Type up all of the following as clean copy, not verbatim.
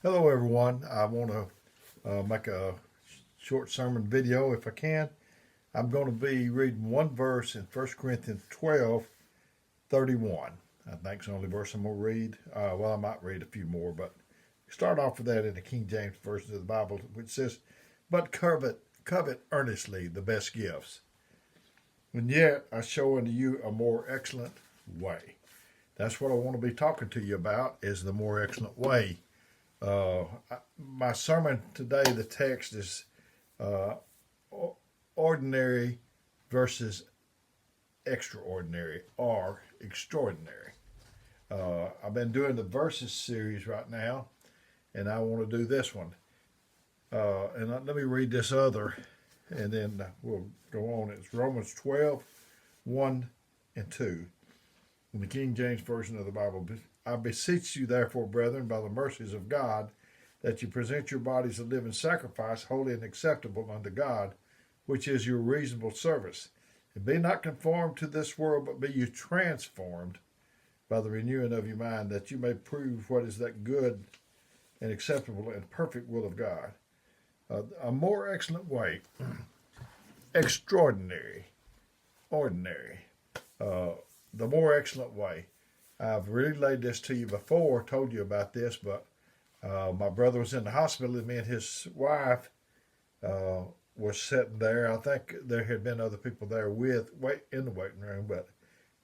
Hello, everyone. I want to make a short sermon video if I can. I'm going to be reading one verse in 1 Corinthians 12:31. I think it's the only verse I'm going to read. I might read a few more, but start off with that in the King James Version of the Bible, which says, "But covet earnestly the best gifts, and yet I show unto you a more excellent way." That's what I want to be talking to you about, is the more excellent way. Uh, my sermon today, the text is uh, ordinary versus extraordinary or extraordinary. I've been doing the verses series right now, and I want to do this one. Let me read this other, and then we'll go on. It's Romans 12:1 and 2. In the King James Version of the Bible, I beseech you, therefore, brethren, by the mercies of God, that you present your bodies a living sacrifice, holy and acceptable unto God, which is your reasonable service. And be not conformed to this world, but be you transformed by the renewing of your mind, that you may prove what is that good and acceptable and perfect will of God. A more excellent way, extraordinary, ordinary. Uh, the more excellent way. I've really laid this to you before, told you about this, but my brother was in the hospital, and me and his wife uh, was sitting there. I think there had been other people there in the waiting room, but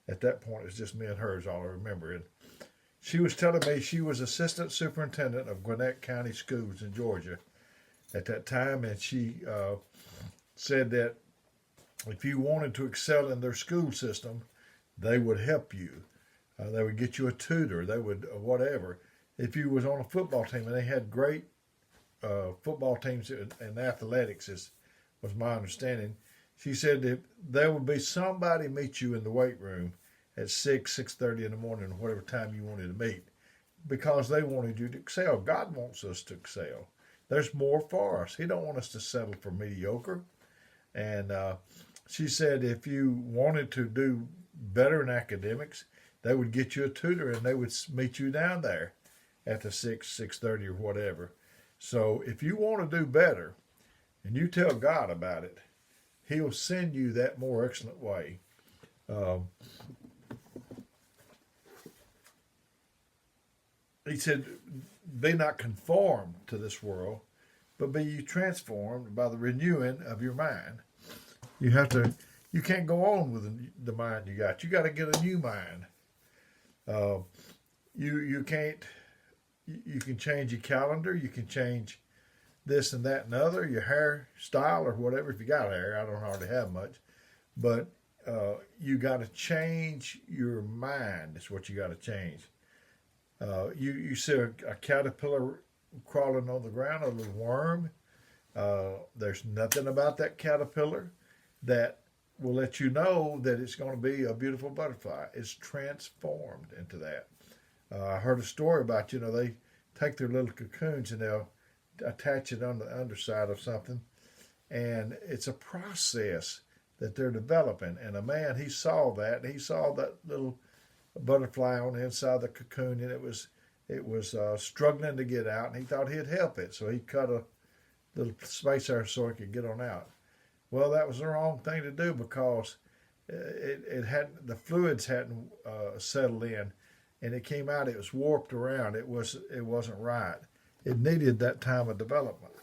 at that point it was just me and her is all I remember. And she was telling me she was assistant superintendent of Gwinnett County Schools in Georgia at that time, and she said that if you wanted to excel in their school system, they would help you. They would get you a tutor. They would whatever. If you was on a football team, and they had great football teams in athletics, was my understanding. She said that there would be somebody meet you in the weight room at 6:30 in the morning, or whatever time you wanted to meet, because they wanted you to excel. God wants us to excel. There's more for us. He don't want us to settle for mediocre. And she said if you wanted to do better in academics, they would get you a tutor, and they would meet you down there at the 6:30 or whatever. So if you want to do better and you tell God about it, He'll send you that more excellent way. Um, he said, "Be not conformed to this world, but be you transformed by the renewing of your mind." You have to. You can't go on with the mind you got. You got to get a new mind. Uh, you can't. You can change your calendar. You can change this and that and other. Your hairstyle or whatever. If you got hair, I don't hardly have much, but you got to change your mind. That's what you got to change. You see a caterpillar crawling on the ground, a little worm. There's nothing about that caterpillar that will let you know that it's going to be a beautiful butterfly. It's transformed into that. I heard a story about, they take their little cocoons and they'll attach it on the underside of something. And it's a process that they're developing. And a man, he saw that. He saw that little butterfly on the inside of the cocoon, and it was struggling to get out. And he thought he'd help it. So he cut a little space there so it could get on out. Well, that was the wrong thing to do, because it hadn't, the fluids hadn't settled in, and it came out. It was warped around. It wasn't right. It needed that time of development.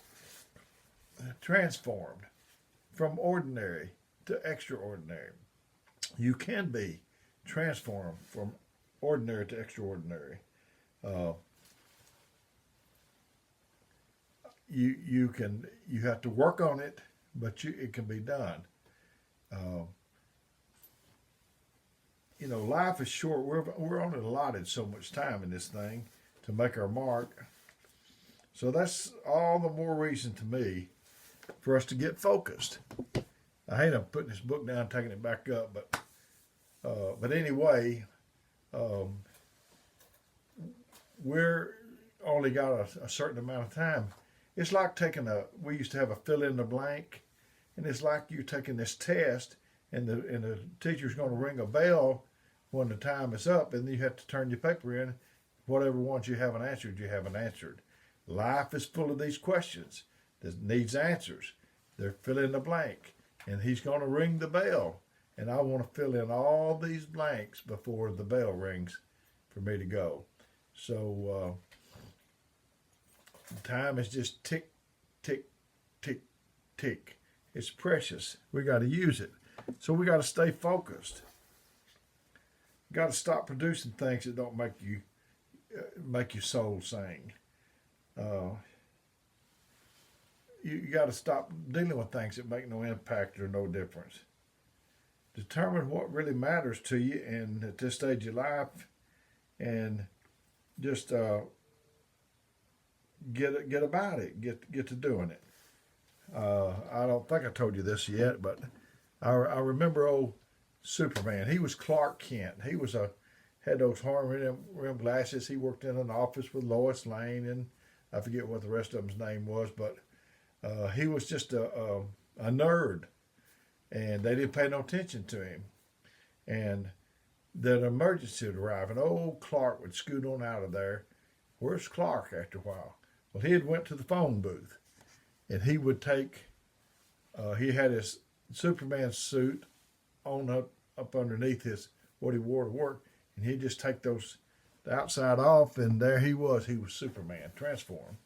Transformed from ordinary to extraordinary. You can be transformed from ordinary to extraordinary. Uh, you have to work on it, but it can be done. Uh, Life is short. We're only allotted so much time in this thing to make our mark. So that's all the more reason to me for us to get focused. I hate I'm putting this book down, taking it back up, but anyway, um, we're only got a certain amount of time. It's like we used to have a fill in the blank, and it's like you taking this test, and the teacher's going to ring a bell when the time is up, and you have to turn your paper in. Whatever ones you haven't answered, you haven't answered. Life is full of these questions that needs answers. They're fill in the blank, and he's going to ring the bell. And I want to fill in all these blanks before the bell rings for me to go. So time is just tick, tick, tick, tick. It's precious. We got to use it. So we got to stay focused. Got to stop producing things that don't make your soul sing. You got to stop dealing with things that make no impact or no difference. Determine what really matters to you and at this stage of life, and just get about it. Get to doing it. I don't think I told you this yet, but I remember old Superman. He was Clark Kent. He was had those horn rim glasses. He worked in an office with Lois Lane, and I forget what the rest of his name was, but he was just a nerd, and they didn't pay no attention to him. And that emergency would arrive, and old Clark would scoot on out of there. Where's Clark after a while? Well, he had went to the phone booth, and he would take, he had his Superman suit on up underneath his, what he wore to work, and he'd just take the outside off, and there he was Superman, transformed.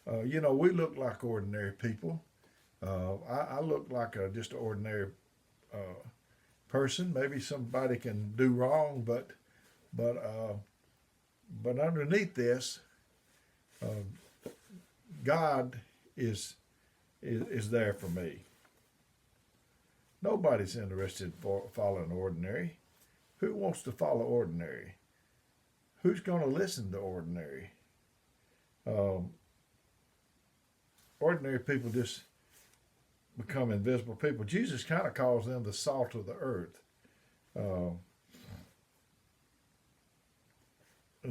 We look like ordinary people. I look like just an ordinary person. Maybe somebody can do wrong, but underneath this, God is there for me. Nobody's interested in following ordinary. Who wants to follow ordinary? Who's going to listen to ordinary? Ordinary people just become invisible people. Jesus kind of calls them the salt of the earth. And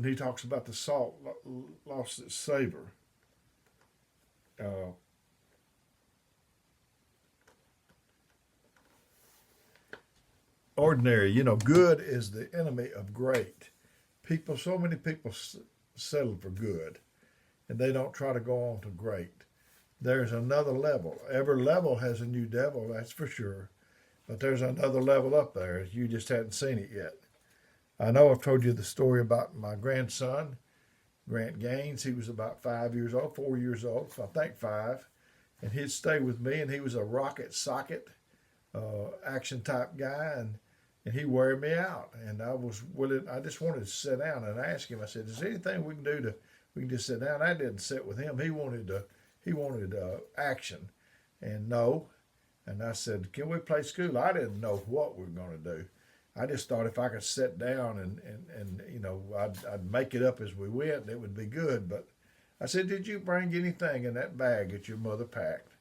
he talks about the salt lost its savor. Ordinary, good is the enemy of great. So many people settle for good, and they don't try to go on to great. There's another level. Every level has a new devil, that's for sure. But there's another level up there. You just hadn't seen it yet. I know I've told you the story about my grandson, Grant Gaines. He was about 4 years old, I think 5. And he'd stay with me, and he was a rocket socket action type guy, and he'd wear me out. And I just wanted to sit down and ask him. I said, is there anything we can do we can just sit down? I didn't sit with him. He wanted action. And no. And I said, can we play school? I didn't know what we were going to do. I just thought if I could sit down and I'd make it up as we went, and it would be good. But I said, did you bring anything in that bag that your mother packed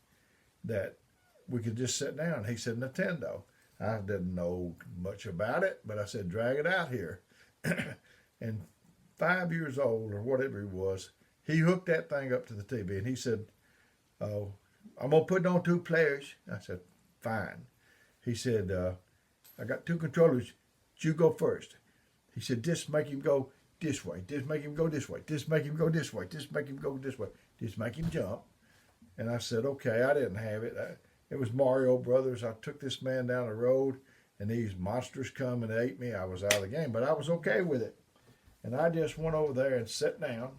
that we could just sit down? He said, Nintendo. I didn't know much about it, but I said, drag it out here. And 5 years old or whatever he was, he hooked that thing up to the TV, and he said, oh, I'm going to put it on 2 players. I said, fine. He said, I got 2 controllers. You go first. He said, just make him go this way. Just make him go this way. Just make him go this way. Just make him go this way. Just make him jump. And I said, okay, I didn't have it. It was Mario Brothers. I took this man down the road, and these monsters come and ate me. I was out of the game, but I was okay with it. And I just went over there and sat down.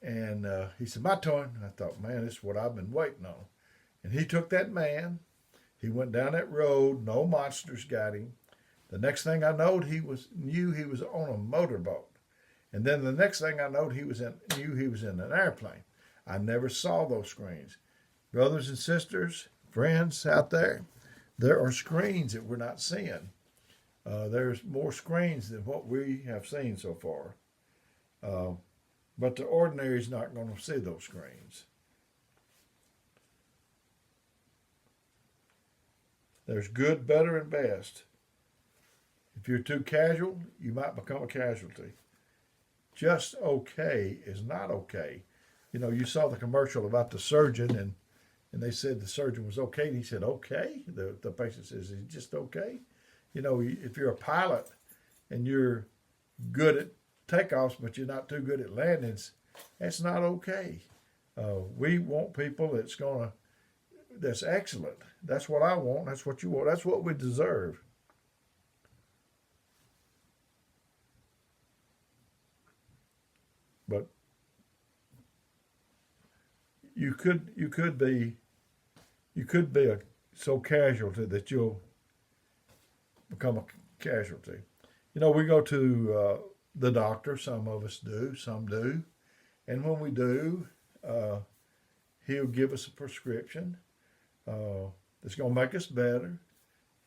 And he said, my turn. And I thought, man, this is what I've been waiting on. And he took that man. He went down that road. No monsters got him. The next thing I knew, he was on a motorboat. And then the next thing I knew, he was in an airplane. I never saw those screens. Brothers and sisters, friends out there are screens that we're not seeing. There's more screens than what we have seen so far. But the ordinary is not going to see those screens. There's good, better, and best. If you're too casual, you might become a casualty. Just okay is not okay. You saw the commercial about the surgeon, and they said the surgeon was okay, and he said, okay? The patient says, is he just okay? If you're a pilot and you're good at takeoffs, but you're not too good at landings, That's not okay. We want people that's excellent. That's what I want. That's what you want. That's what we deserve. But you could be so casualty that you'll become a casualty. We go to the doctor. Some of us do. Some do. And when we do, uh, he'll give us a prescription that's going to make us better.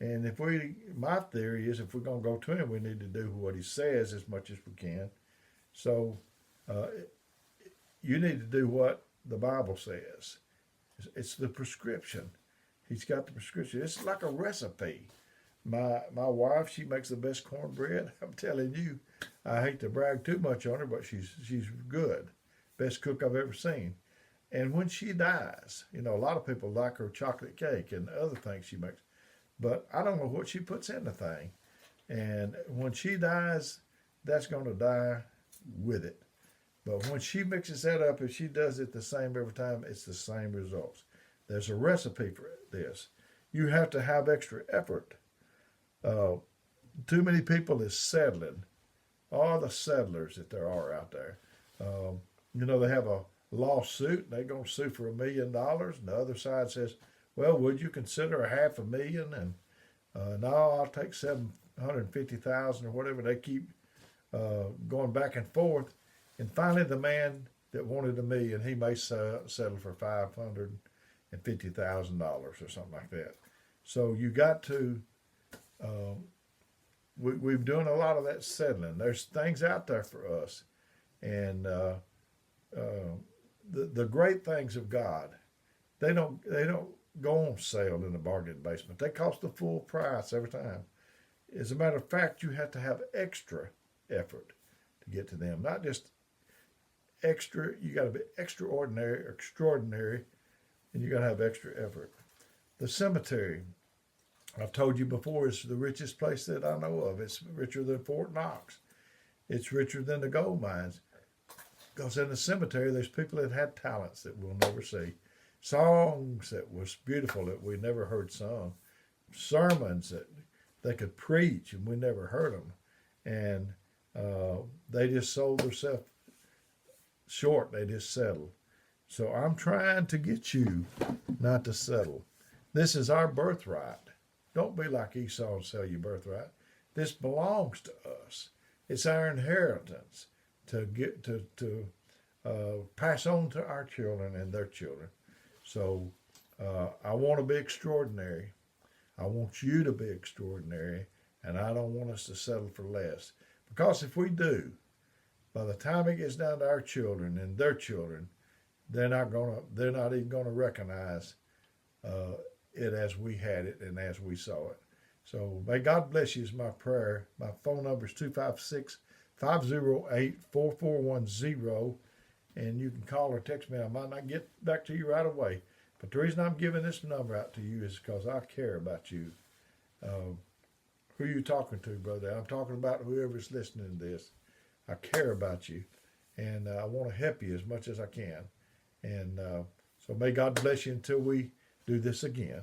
And my theory is, if we're going to go to him, we need to do what he says as much as we can. So uh, you need to do what the Bible says. It's the prescription. He's got the prescription. It's like a recipe. My wife, she makes the best cornbread. I'm telling you, I hate to brag too much on her, but she's good. Best cook I've ever seen. And when she dies, a lot of people like her chocolate cake and other things she makes, but I don't know what she puts in the thing. And when she dies, that's going to die with it. But when she mixes that up, if she does it the same every time, it's the same results. There's a recipe for this. You have to have extra effort. Uh, Too many people is settling. All the settlers that there are out there. They have a lawsuit. They're going to sue for $1 million. And the other side says, well, would you consider $500,000? And no, I'll take 750,000 or whatever. They keep going back and forth. And finally, the man that wanted $1 million, he may settle for $550,000 or something like that. So you got to. We've done a lot of that settling. There's things out there for us, and the great things of God, they don't go on sale in the bargain basement. They cost the full price every time. As a matter of fact, you have to have extra effort to get to them. Not just extra. You got to be extraordinary, and you got to have extra effort. The cemetery, I've told you before, is the richest place that I know of. It's richer than Fort Knox. It's richer than the gold mines. Because in the cemetery, there's people that had talents that we'll never see. Songs that was beautiful that we never heard sung. Sermons that they could preach and we never heard them. And they just sold themselves short. They just settled. So I'm trying to get you not to settle. This is our birthright. Don't be like Esau and sell your birthright. This belongs to us. It's our inheritance to pass on to our children and their children. So I want to be extraordinary. I want you to be extraordinary, and I don't want us to settle for less. Because if we do, by the time it gets down to our children and their children, they're not even gonna recognize it as we had it and as we saw it. So may God bless you is my prayer. My phone number is 256-508-4410. And you can call or text me. I might not get back to you right away. But the reason I'm giving this number out to you is because I care about you. Who you talking to, brother? I'm talking about whoever's listening to this. I care about you. And I want to help you as much as I can. And so may God bless you until we do this again.